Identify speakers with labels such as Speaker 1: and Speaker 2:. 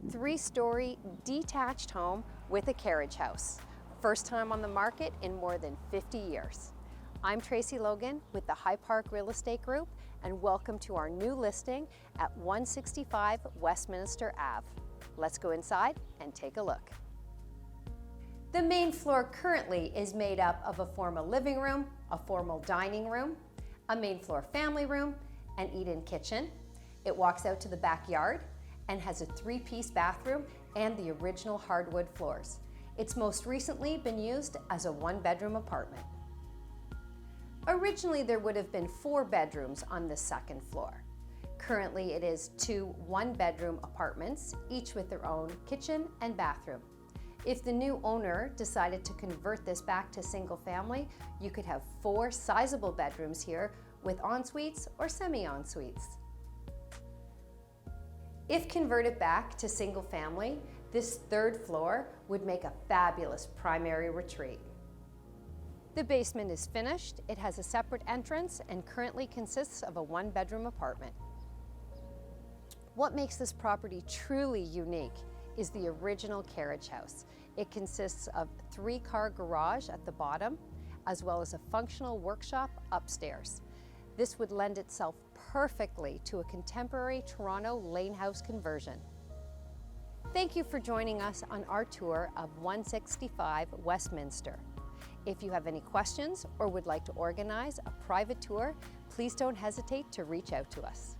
Speaker 1: 3-story detached home with a carriage house. First time on the market in more than 50 years. I'm Tracey Logan with the High Park Real Estate Group, and welcome to our new listing at 165 Westminster Ave. Let's go inside and take a look. The main floor currently is made up of a formal living room, a formal dining room, a main floor family room, an eat-in kitchen. It walks out to the backyard and has a 3-piece bathroom and the original hardwood floors. It's most recently been used as a 1-bedroom apartment. Originally, there would have been 4 bedrooms on the second floor. Currently, it is 2 1-bedroom apartments, each with their own kitchen and bathroom. If the new owner decided to convert this back to single family, you could have 4 sizable bedrooms here with en-suites or semi-en-suites. If converted back to single family, this 3rd floor would make a fabulous primary retreat. The basement is finished. It has a separate entrance and currently consists of a 1-bedroom apartment. What makes this property truly unique is the original carriage house. It consists of 3-car garage at the bottom, as well as a functional workshop upstairs. This would lend itself perfectly to a contemporary Toronto lane house conversion. Thank you for joining us on our tour of 165 Westminster. If you have any questions or would like to organize a private tour, please don't hesitate to reach out to us.